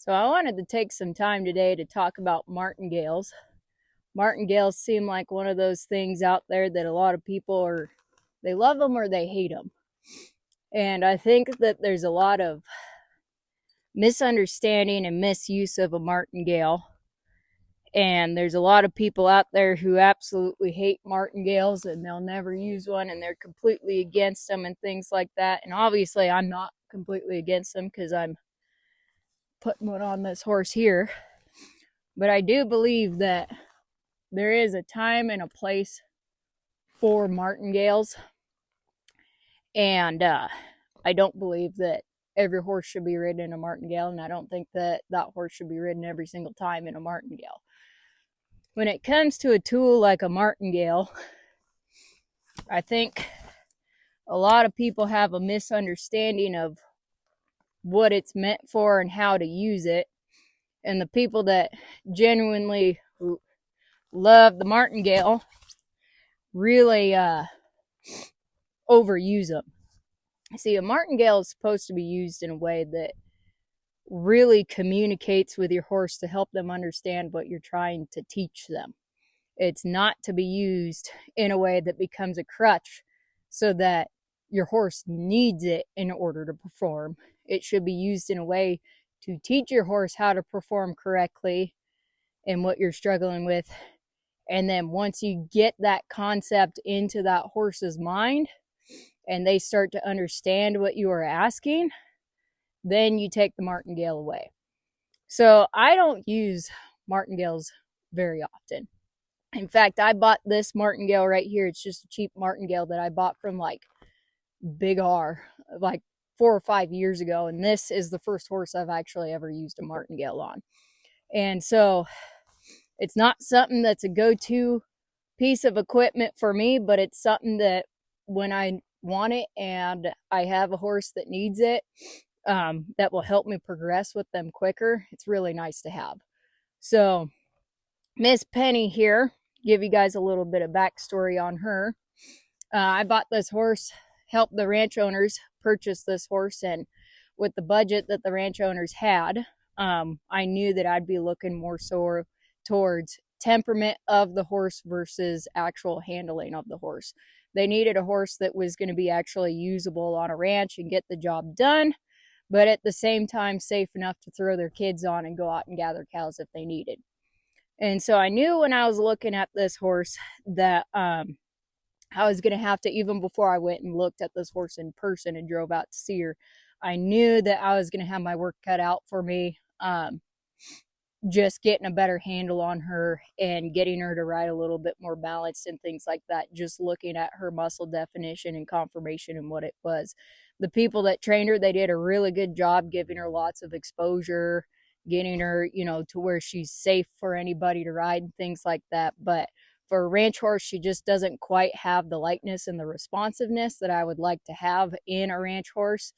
So I wanted to take some time today to talk about martingales. Martingales seem like one of those things out there that a lot of people they love them or they hate them. And I think that there's a lot of misunderstanding and misuse of a martingale. And there's a lot of people out there who absolutely hate martingales and they'll never use one and they're completely against them and things like that. And obviously I'm not completely against them because I'm putting one on this horse here. But I do believe that there is a time and a place for martingales. And I don't believe that every horse should be ridden in a martingale. And I don't think that that horse should be ridden every single time in a martingale. When it comes to a tool like a martingale, I think a lot of people have a misunderstanding of what it's meant for and how to use it. And the people that genuinely love the martingale really overuse them. See, a martingale is supposed to be used in a way that really communicates with your horse to help them understand what you're trying to teach them. It's not to be used in a way that becomes a crutch so that your horse needs it in order to perform. It should be used in a way to teach your horse how to perform correctly and what you're struggling with. And then once you get that concept into that horse's mind and they start to understand what you are asking, then you take the martingale away. So I don't use martingales very often. In fact, I bought this martingale right here. It's just a cheap martingale that I bought from like Big R like 4 or 5 years ago. And this is the first horse I've actually ever used a martingale on. And so it's not something that's a go-to piece of equipment for me, but it's something that when I want it and I have a horse that needs it, that will help me progress with them quicker, it's really nice to have. So Miss Penny here, give you guys a little bit of backstory on her. I bought this horse, helped the ranch owners purchase this horse, and with the budget that the ranch owners had, I knew that I'd be looking more so towards temperament of the horse versus actual handling of the horse. They needed a horse that was going to be actually usable on a ranch and get the job done, but at the same time safe enough to throw their kids on and go out and gather cows if they needed. And so I knew when I was looking at this horse that I was going to have to, even before I went and looked at this horse in person and drove out to see her, I knew that I was going to have my work cut out for me, just getting a better handle on her and getting her to ride a little bit more balanced and things like that, just looking at her muscle definition and conformation and what it was. The people that trained her, they did a really good job giving her lots of exposure, getting her, to where she's safe for anybody to ride and things like that. But for a ranch horse, she just doesn't quite have the lightness and the responsiveness that I would like to have in a ranch horse.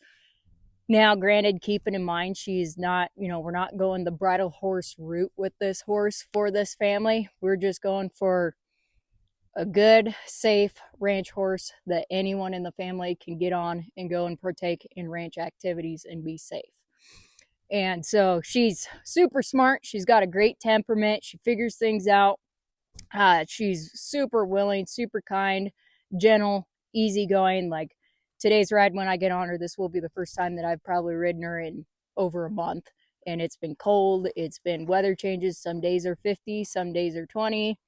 Now, granted, keeping in mind, she's not, we're not going the bridle horse route with this horse for this family. We're just going for a good, safe ranch horse that anyone in the family can get on and go and partake in ranch activities and be safe. And so she's super smart. She's got a great temperament. She figures things out. She's super willing, super kind, gentle, easygoing. Like today's ride, when I get on her, this will be the first time that I've probably ridden her in over a month. And it's been cold. It's been weather changes. Some days are 50, some days are 20,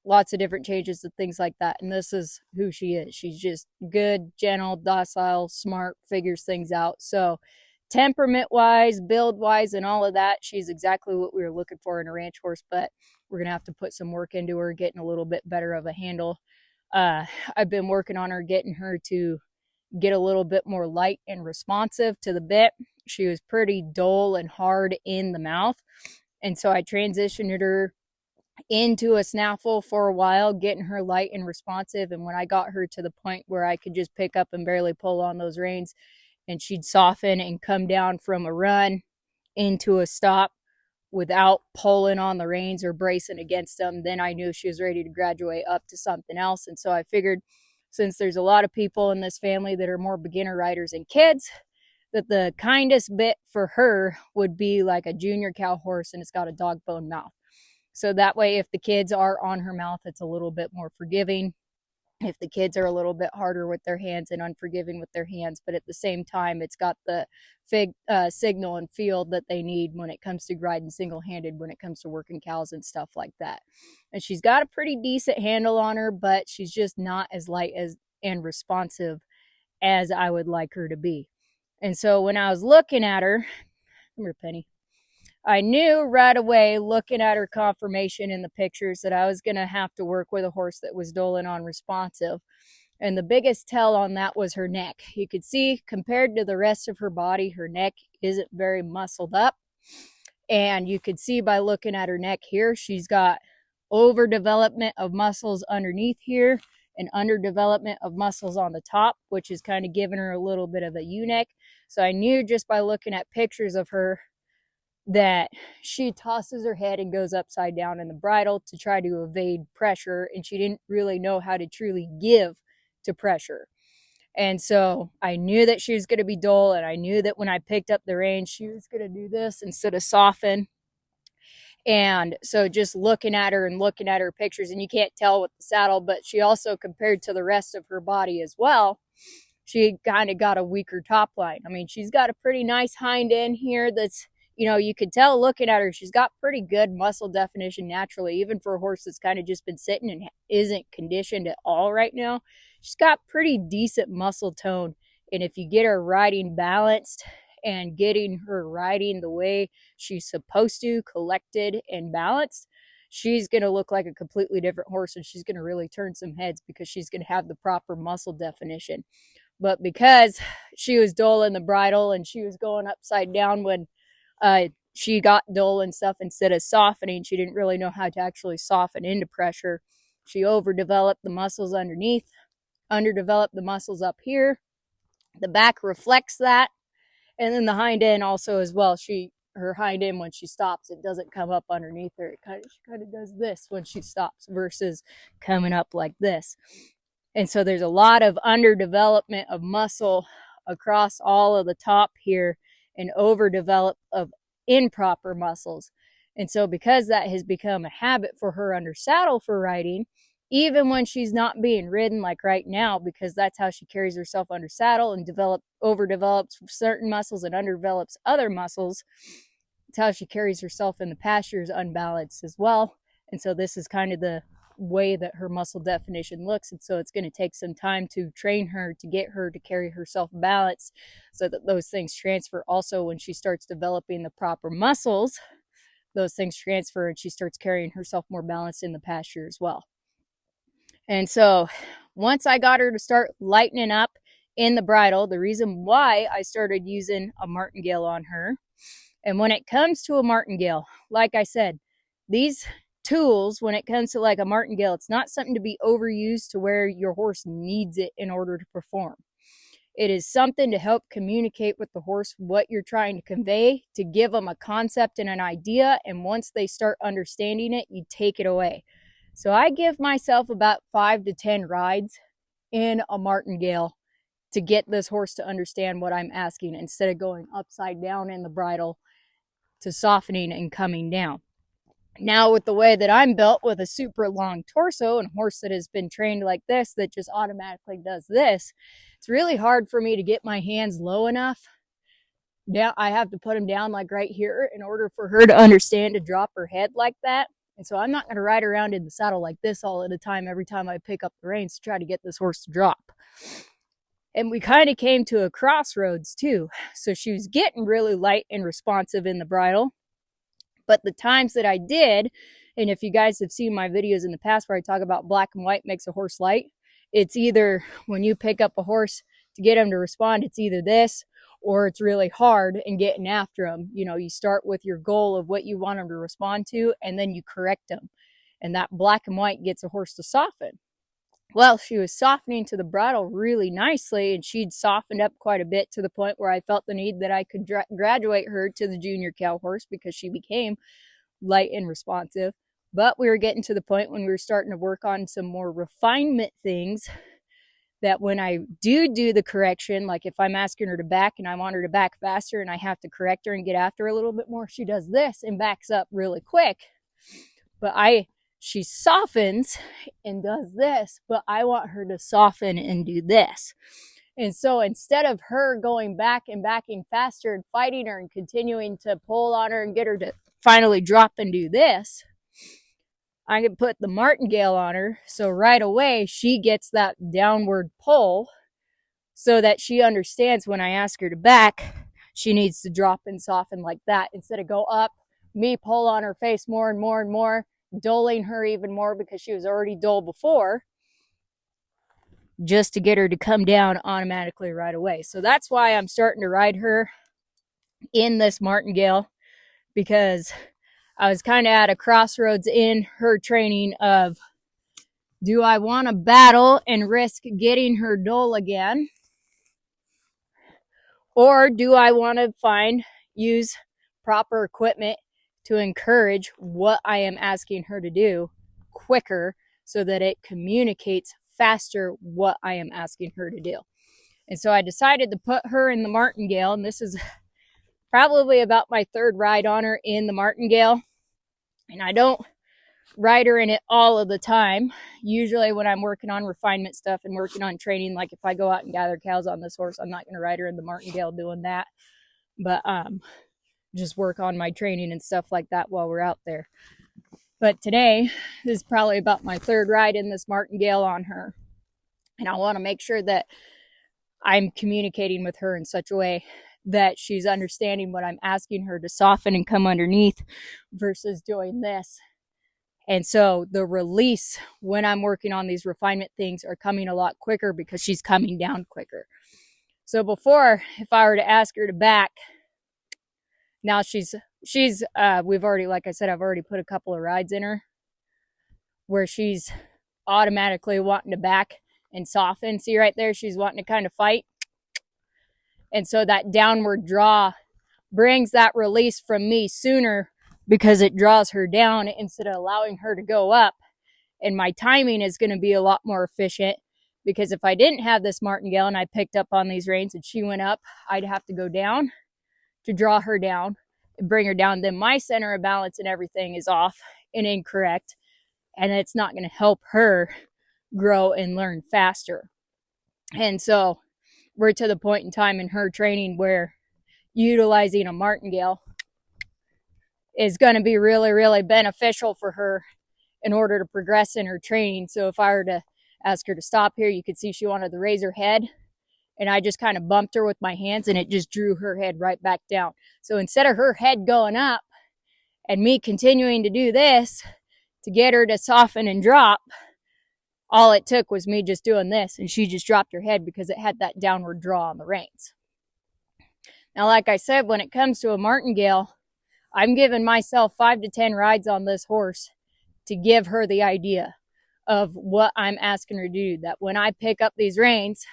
lots of different changes and things like that. And this is who she is. She's just good, gentle, docile, smart, figures things out. So temperament-wise, build-wise, and all of that, she's exactly what we were looking for in a ranch horse, but we're going to have to put some work into her, getting a little bit better of a handle. I've been working on her, getting her to get a little bit more light and responsive to the bit. She was pretty dull and hard in the mouth, and so I transitioned her into a snaffle for a while, getting her light and responsive. And when I got her to the point where I could just pick up and barely pull on those reins, and she'd soften and come down from a run into a stop without pulling on the reins or bracing against them, then I knew she was ready to graduate up to something else. And so I figured, since there's a lot of people in this family that are more beginner riders and kids, that the kindest bit for her would be like a junior cow horse, and it's got a dog bone mouth. So that way, if the kids are on her mouth, it's a little bit more forgiving. If the kids are a little bit harder with their hands and unforgiving with their hands, but at the same time, it's got the signal and field that they need when it comes to riding single-handed, when it comes to working cows and stuff like that. And she's got a pretty decent handle on her, but she's just not as light as and responsive as I would like her to be. And so when I was looking at her, come here, Penny, I knew right away, looking at her conformation in the pictures, that I was going to have to work with a horse that was dull and unresponsive. And the biggest tell on that was her neck. You could see, compared to the rest of her body, her neck isn't very muscled up. And you could see by looking at her neck here, she's got overdevelopment of muscles underneath here and underdevelopment of muscles on the top, which is kind of giving her a little bit of a U-neck. So I knew just by looking at pictures of her that she tosses her head and goes upside down in the bridle to try to evade pressure, and she didn't really know how to truly give to pressure. And so I knew that she was going to be dull, and I knew that when I picked up the reins, she was going to do this instead of soften. And so just looking at her and looking at her pictures, and you can't tell with the saddle, but she also, compared to the rest of her body as well, she kind of got a weaker top line. I mean, she's got a pretty nice hind end here that's, you know, you could tell looking at her, she's got pretty good muscle definition naturally, even for a horse that's kind of just been sitting and isn't conditioned at all right now. She's got pretty decent muscle tone. And if you get her riding balanced and getting her riding the way she's supposed to, collected and balanced, she's going to look like a completely different horse, and she's going to really turn some heads because she's going to have the proper muscle definition. But because she was dull in the bridle and she was going upside down when she got dull and stuff, instead of softening, she didn't really know how to actually soften into pressure. She overdeveloped the muscles underneath, underdeveloped the muscles up here. The back reflects that. And then the hind end also as well. Her hind end, when she stops, it doesn't come up underneath her. She kind of does this when she stops versus coming up like this. And so there's a lot of underdevelopment of muscle across all of the top here, and overdevelop of improper muscles. And so because that has become a habit for her under saddle for riding, even when she's not being ridden like right now, because that's how she carries herself under saddle and overdevelops certain muscles and underdevelops other muscles, it's how she carries herself in the pastures unbalanced as well. And so this is kind of the way that her muscle definition looks. And so it's going to take some time to train her to get her to carry herself balanced, so that those things transfer. Also, when she starts developing the proper muscles, those things transfer and she starts carrying herself more balanced in the pasture as well. And so once I got her to start lightening up in the bridle, the reason why I started using a martingale on her, and when it comes to a martingale, like I said, these tools, when it comes to like a martingale, it's not something to be overused to where your horse needs it in order to perform. It is something to help communicate with the horse what you're trying to convey, to give them a concept and an idea, and once they start understanding it, you take it away. So I give myself about 5 to 10 rides in a martingale to get this horse to understand what I'm asking, instead of going upside down in the bridle to softening and coming down. Now, with the way that I'm built, with a super long torso and a horse that has been trained like this, that just automatically does this, it's really hard for me to get my hands low enough. Now I have to put them down like right here in order for her to understand to drop her head like that. And so I'm not going to ride around in the saddle like this all at a time every time I pick up the reins to try to get this horse to drop. And we kind of came to a crossroads too. So she was getting really light and responsive in the bridle. But the times that I did, and if you guys have seen my videos in the past where I talk about black and white makes a horse light, it's either when you pick up a horse to get him to respond, it's either this, or it's really hard and getting after him. You know, you start with your goal of what you want him to respond to, and then you correct him. And that black and white gets a horse to soften. Well, she was softening to the bridle really nicely, and she'd softened up quite a bit to the point where I felt the need that I could graduate her to the junior cow horse, because she became light and responsive. But we were getting to the point when we were starting to work on some more refinement things that when I do the correction, like if I'm asking her to back and I want her to back faster and I have to correct her and get after her a little bit more, she does this and backs up really quick. But she softens and does this, but I want her to soften and do this. And so instead of her going back and backing faster and fighting her and continuing to pull on her and get her to finally drop and do this, I can put the martingale on her. So right away, she gets that downward pull so that she understands when I ask her to back, she needs to drop and soften like that instead of go up, me pull on her face more and more and more, dulling her even more because she was already dull before, just to get her to come down automatically right away. So that's why I'm starting to ride her in this martingale, because I was kind of at a crossroads in her training of, do I want to battle and risk getting her dull again? Or do I want to use proper equipment to encourage what I am asking her to do quicker so that it communicates faster what I am asking her to do? And so I decided to put her in the martingale, and this is probably about my third ride on her in the martingale. And I don't ride her in it all of the time. Usually when I'm working on refinement stuff and working on training, like if I go out and gather cows on this horse, I'm not going to ride her in the martingale doing that. But just work on my training and stuff like that while we're out there. But today is probably about my third ride in this martingale on her. And I want to make sure that I'm communicating with her in such a way that she's understanding what I'm asking her to soften and come underneath versus doing this. And so the release when I'm working on these refinement things are coming a lot quicker because she's coming down quicker. So before, if I were to ask her to back, now we've already, like I said, I've already put a couple of rides in her where she's automatically wanting to back and soften. See right there, she's wanting to kind of fight. And so that downward draw brings that release from me sooner because it draws her down instead of allowing her to go up. And my timing is going to be a lot more efficient, because if I didn't have this martingale and I picked up on these reins and she went up, I'd have to go down to draw her down and bring her down. Then my center of balance and everything is off and incorrect, and it's not going to help her grow and learn faster. And so we're to the point in time in her training where utilizing a martingale is going to be really, really beneficial for her in order to progress in her training. So if I were to ask her to stop here, you could see she wanted to raise her head, and I just kind of bumped her with my hands and it just drew her head right back down. So instead of her head going up and me continuing to do this to get her to soften and drop, all it took was me just doing this and she just dropped her head because it had that downward draw on the reins. Now, like I said, when it comes to a martingale, I'm giving myself 5 to 10 rides on this horse to give her the idea of what I'm asking her to do. That when I pick up these reins,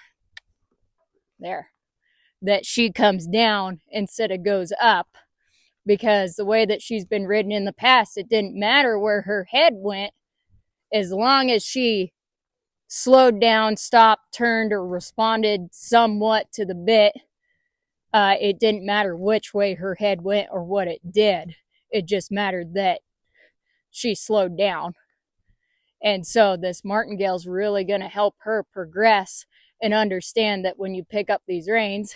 that she comes down instead of goes up. Because the way that she's been ridden in the past, it didn't matter where her head went, as long as she slowed down, stopped, turned, or responded somewhat to the bit. It didn't matter which way her head went or what it did. It just mattered that she slowed down. And so this martingale is really going to help her progress and understand that when you pick up these reins,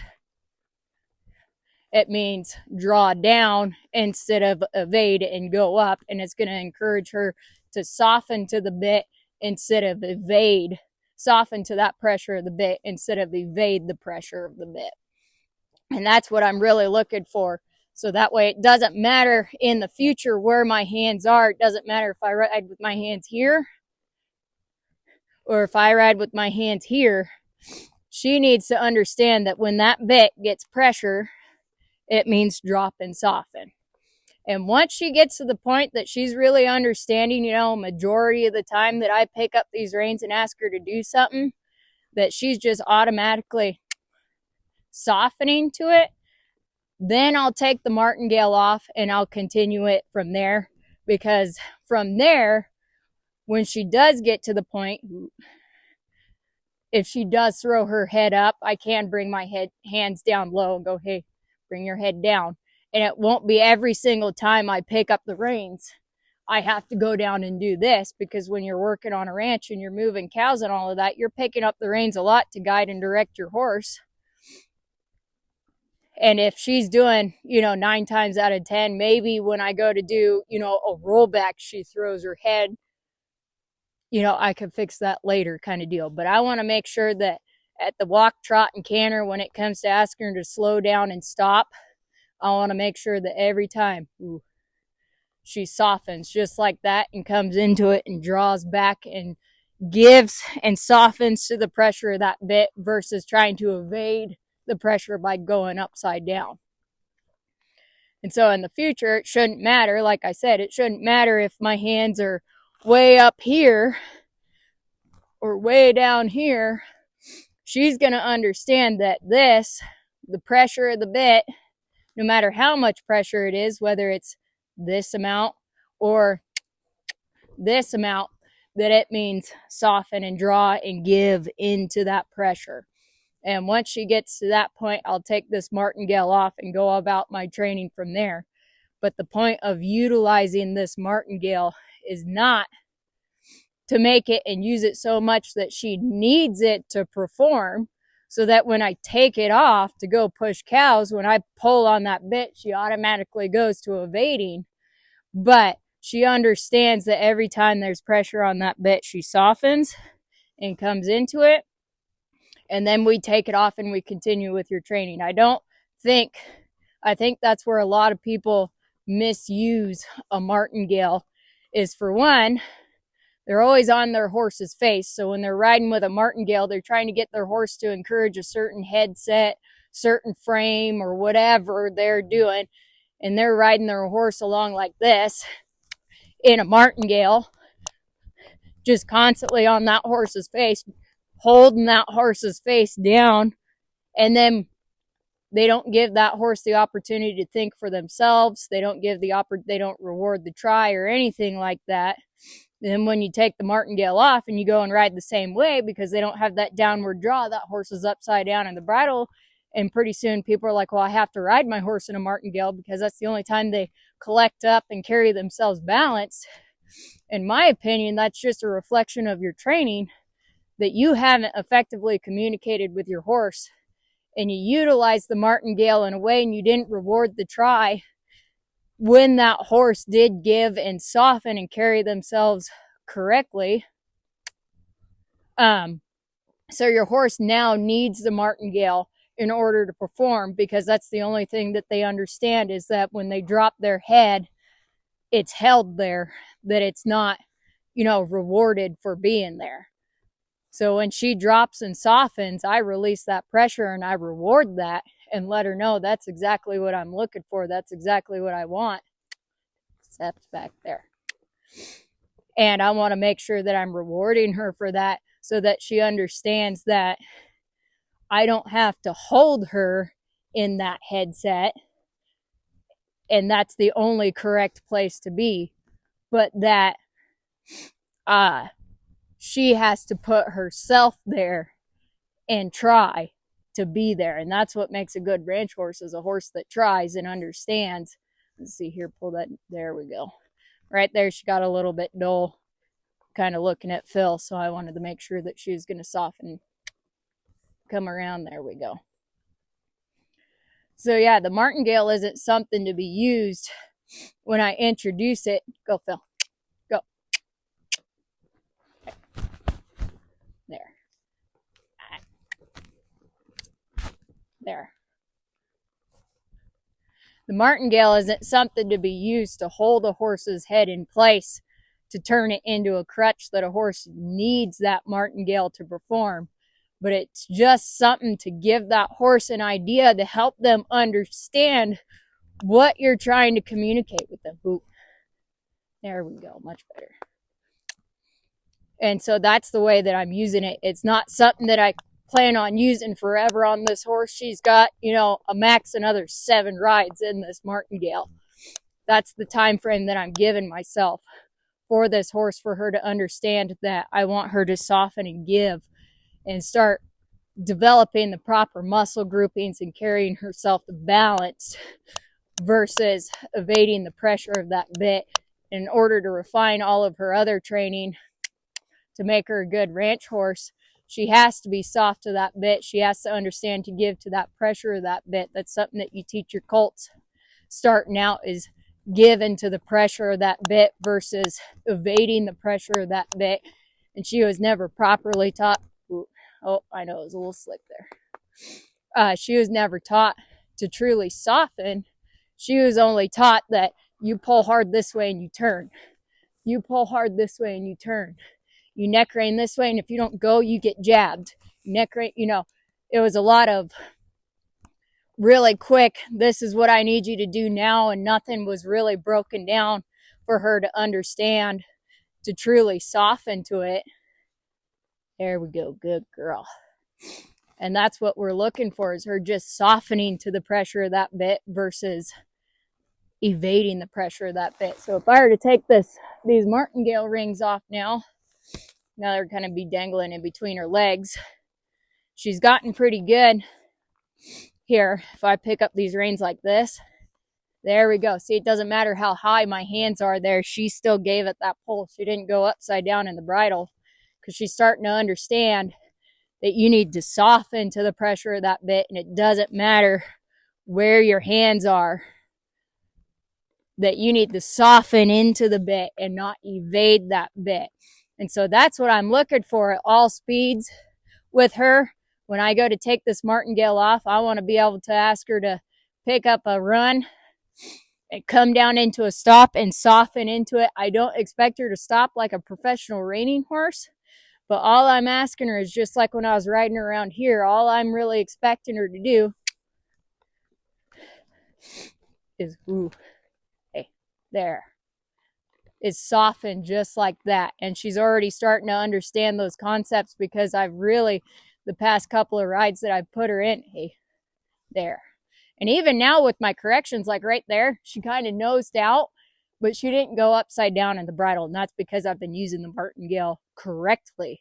it means draw down instead of evade and go up. And it's going to encourage her to soften to the bit instead of evade. Soften to that pressure of the bit instead of evade the pressure of the bit. And that's what I'm really looking for. So that way it doesn't matter in the future where my hands are. It doesn't matter if I ride with my hands here or if I ride with my hands here. She needs to understand that when that bit gets pressure, it means drop and soften. And once she gets to the point that she's really understanding, majority of the time that I pick up these reins and ask her to do something, that she's just automatically softening to it, then I'll take the martingale off and I'll continue it from there. Because from there, when she does get to the point, if she does throw her head up, I can bring my hands down low and go, hey, bring your head down. And it won't be every single time I pick up the reins I have to go down and do this, because when you're working on a ranch and you're moving cows and all of that, you're picking up the reins a lot to guide and direct your horse. And if she's doing, 9 times out of 10, maybe when I go to do, a rollback, she throws her head, I can fix that later kind of deal. But I want to make sure that at the walk, trot, and canter, when it comes to asking her to slow down and stop, I want to make sure that every time, she softens just like that and comes into it and draws back and gives and softens to the pressure of that bit versus trying to evade the pressure by going upside down. And so in the future, it shouldn't matter. Like I said, it shouldn't matter if my hands are way up here or way down here. She's going to understand that the pressure of the bit, no matter how much pressure it is, whether it's this amount or this amount, that it means soften and draw and give into that pressure. And once she gets to that point, I'll take this martingale off and go about my training from there. But the point of utilizing this martingale is not to make it and use it so much that she needs it to perform, so that when I take it off to go push cows, when I pull on that bit, she automatically goes to evading. But she understands that every time there's pressure on that bit, she softens and comes into it. And then we take it off and we continue with your training. I think that's where a lot of people misuse a martingale, is, for one, they're always on their horse's face. So when they're riding with a martingale, they're trying to get their horse to encourage a certain headset, certain frame, or whatever they're doing. And they're riding their horse along like this in a martingale, just constantly on that horse's face, holding that horse's face down. And then they don't give that horse the opportunity to think for themselves. They don't reward the try or anything like that. Then when you take the martingale off and you go and ride the same way, because they don't have that downward draw, that horse is upside down in the bridle. And pretty soon people are like, well, I have to ride my horse in a martingale because that's the only time they collect up and carry themselves balanced. In my opinion, that's just a reflection of your training, that you haven't effectively communicated with your horse, and you utilize the martingale in a way and you didn't reward the try when that horse did give and soften and carry themselves correctly. So your horse now needs the martingale in order to perform, because that's the only thing that they understand, is that when they drop their head, it's held there, that it's not, rewarded for being there. So when she drops and softens, I release that pressure and I reward that and let her know that's exactly what I'm looking for. That's exactly what I want. Steps back there. And I want to make sure that I'm rewarding her for that, so that she understands that I don't have to hold her in that headset, and that's the only correct place to be, but that she has to put herself there and try to be there. And that's what makes a good ranch horse, is a horse that tries and understands. Let's see here, pull that, there we go. Right there, she got a little bit dull, kind of looking at Phil, so I wanted to make sure that she was going to soften, come around. There we go. So yeah, the martingale isn't something to be used when I introduce it. Go, Phil. Go. There. There. The martingale isn't something to be used to hold a horse's head in place, to turn it into a crutch that a horse needs that martingale to perform. But it's just something to give that horse an idea, to help them understand what you're trying to communicate with them. Ooh. There we go, much better. And so that's the way that I'm using it. It's not something that I plan on using forever on this horse. She's got, a max another 7 rides in this martingale. That's the time frame that I'm giving myself for this horse, for her to understand that I want her to soften and give and start developing the proper muscle groupings and carrying herself to balance versus evading the pressure of that bit. In order to refine all of her other training to make her a good ranch horse, she has to be soft to that bit. She has to understand to give to that pressure of that bit. That's something that you teach your colts starting out, is give into the pressure of that bit versus evading the pressure of that bit. And she was never properly taught. Oh, I know it was a little slick there. She was never taught to truly soften. She was only taught that you pull hard this way and you turn. You pull hard this way and you turn. You neck rein this way, and if you don't go, you get jabbed. Neck rein, it was a lot of really quick, this is what I need you to do now, and nothing was really broken down for her to understand, to truly soften to it. There we go, good girl. And that's what we're looking for, is her just softening to the pressure of that bit versus evading the pressure of that bit. So if I were to take these martingale rings off now they're going to be dangling in between her legs. She's gotten pretty good here. If I pick up these reins like this, there we go. See, it doesn't matter how high my hands are there. She still gave it that pull. She didn't go upside down in the bridle, because she's starting to understand that you need to soften to the pressure of that bit, and it doesn't matter where your hands are, that you need to soften into the bit and not evade that bit. And so that's what I'm looking for at all speeds with her. When I go to take this martingale off, I want to be able to ask her to pick up a run and come down into a stop and soften into it. I don't expect her to stop like a professional reining horse, but all I'm asking her is just like when I was riding around here, all I'm really expecting her to do is, hey, there, is soften just like that. And she's already starting to understand those concepts, because I've really, the past couple of rides that I've put her in, hey, there. And even now with my corrections, like right there, she kind of nosed out, but she didn't go upside down in the bridle. And that's because I've been using the martingale correctly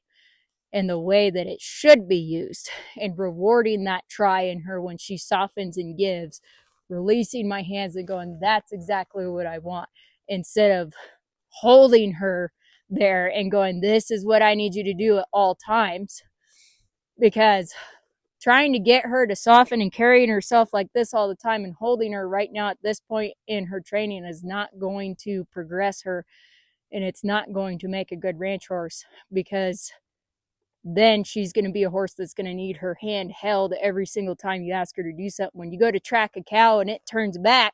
in the way that it should be used, and rewarding that try in her when she softens and gives, releasing my hands and going, that's exactly what I want, instead of holding her there and going, this is what I need you to do at all times. Because trying to get her to soften and carrying herself like this all the time and holding her right now at this point in her training is not going to progress her, and it's not going to make a good ranch horse, because then she's going to be a horse that's going to need her hand held every single time you ask her to do something. When you go to track a cow and it turns back,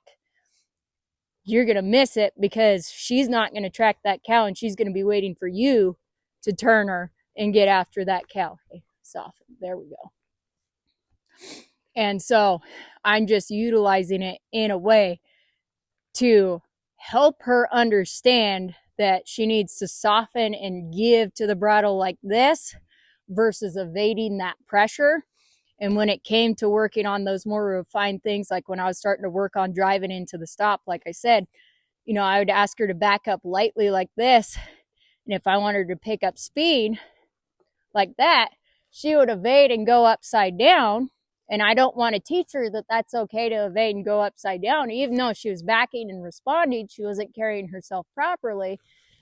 you're going to miss it, because she's not going to track that cow, and she's going to be waiting for you to turn her and get after that cow. Okay, soften. There we go. And so I'm just utilizing it in a way to help her understand that she needs to soften and give to the bridle like this versus evading that pressure. And when it came to working on those more refined things, like when I was starting to work on driving into the stop, like I said, I would ask her to back up lightly like this. And if I wanted her to pick up speed like that, she would evade and go upside down. And I don't want to teach her that that's okay to evade and go upside down. Even though she was backing and responding, she wasn't carrying herself properly.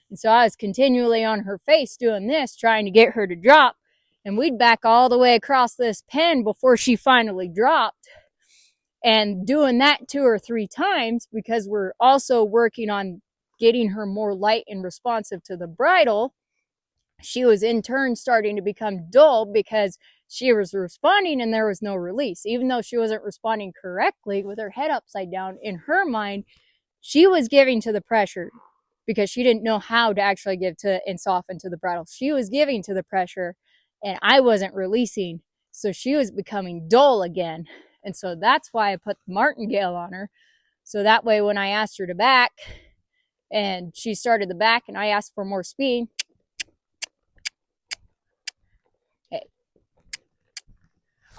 And so I was continually on her face doing this, trying to get her to drop. And we'd back all the way across this pen before she finally dropped. And doing that 2 or 3 times, because we're also working on getting her more light and responsive to the bridle, she was in turn starting to become dull, because she was responding and there was no release. Even though she wasn't responding correctly with her head upside down, in her mind, she was giving to the pressure, because she didn't know how to actually give to and soften to the bridle. She was giving to the pressure, and I wasn't releasing. So she was becoming dull again. And so that's why I put the martingale on her. So that way, when I asked her to back and she started the back and I asked for more speed,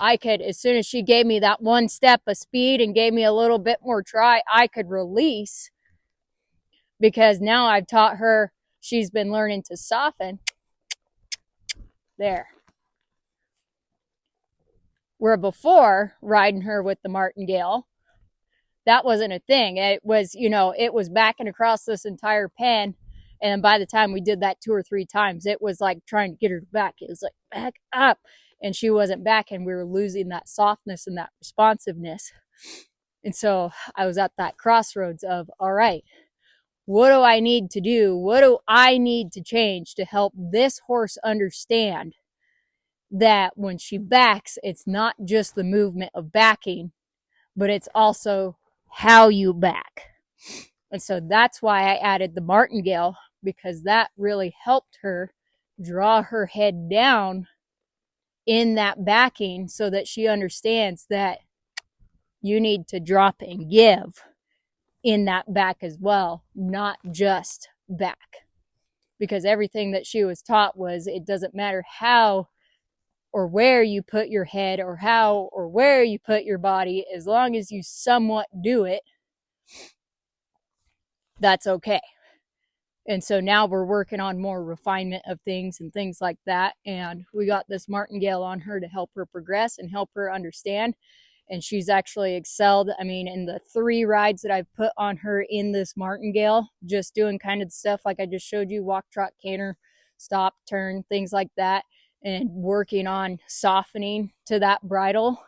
I could, as soon as she gave me that one step of speed and gave me a little bit more try, I could release, because now I've taught her, she's been learning to soften. There. Where before, riding her with the martingale, that wasn't a thing. It was, it was backing across this entire pen. And by the time we did that 2 or 3 times, it was like trying to get her back. It was like, back up. And she wasn't back, and we were losing that softness and that responsiveness. And so I was at that crossroads of, all right, what do I need to do? What do I need to change to help this horse understand that when she backs, it's not just the movement of backing, but it's also how you back. And so that's why I added the martingale, because that really helped her draw her head down in that backing so that she understands that you need to drop and give in that back as well, not just back. Because everything that she was taught was, it doesn't matter how or where you put your head or how or where you put your body, as long as you somewhat do it, that's okay. And so now we're working on more refinement of things and things like that. And we got this martingale on her to help her progress and help her understand. And she's actually excelled. I mean, in the 3 rides that I've put on her in this martingale, just doing kind of the stuff like I just showed you, walk, trot, canter, stop, turn, things like that, and working on softening to that bridle.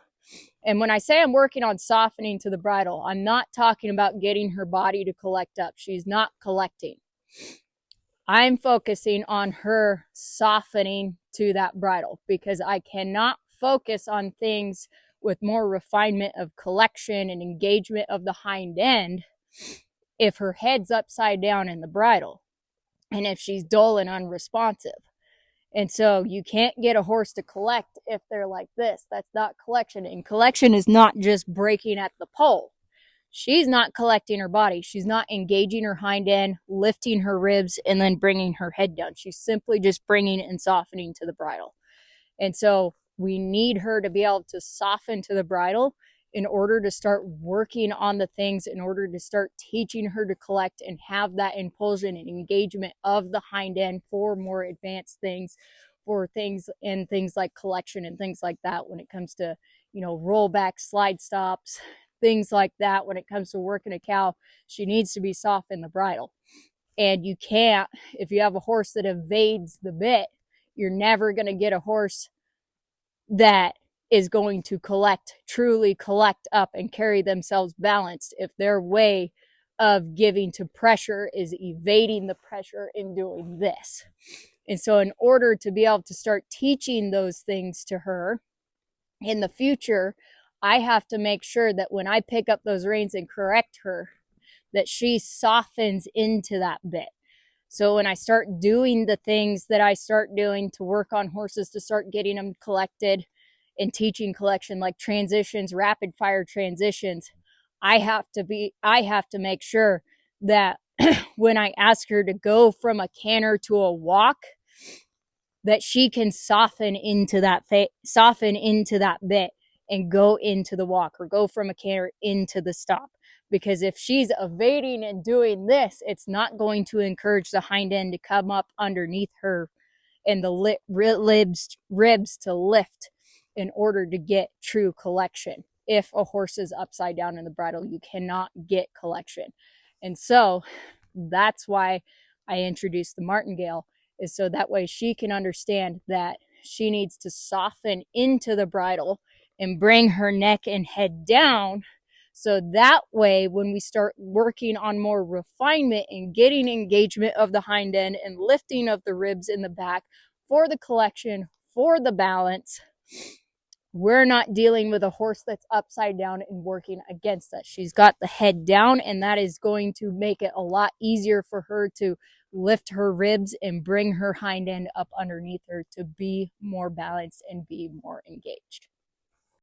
And when I say I'm working on softening to the bridle, I'm not talking about getting her body to collect up. She's not collecting. I'm focusing on her softening to that bridle, because I cannot focus on things with more refinement of collection and engagement of the hind end if her head's upside down in the bridle and if she's dull and unresponsive. And so you can't get a horse to collect if they're like this. That's not collection. And collection is not just breaking at the pole. She's not collecting her body. She's not engaging her hind end, lifting her ribs, and then bringing her head down. She's simply just bringing and softening to the bridle. And so we need her to be able to soften to the bridle in order to start working on the things, in order to start teaching her to collect and have that impulsion and engagement of the hind end for more advanced things, for things and things like collection and things like that when it comes to, rollback, slide stops, things like that. When it comes to working a cow, she needs to be soft in the bridle. And you can't, if you have a horse that evades the bit, you're never going to get a horse that is going to truly collect up and carry themselves balanced if their way of giving to pressure is evading the pressure in doing this. And so in order to be able to start teaching those things to her in the future, I have to make sure that when I pick up those reins and correct her, that she softens into that bit. So when I start doing the things that I start doing to work on horses to start getting them collected and teaching collection, like transitions, rapid fire transitions, I have to make sure that when I ask her to go from a canter to a walk, that she can soften into that bit and go into the walk, or go from a canter into the stop. Because if she's evading and doing this, it's not going to encourage the hind end to come up underneath her and the ribs to lift in order to get true collection. If a horse is upside down in the bridle, you cannot get collection. And so that's why I introduced the martingale, is so that way she can understand that she needs to soften into the bridle and bring her neck and head down. So that way, when we start working on more refinement and getting engagement of the hind end and lifting of the ribs in the back for the collection, for the balance, we're not dealing with a horse that's upside down and working against us. She's got the head down, and that is going to make it a lot easier for her to lift her ribs and bring her hind end up underneath her to be more balanced and be more engaged.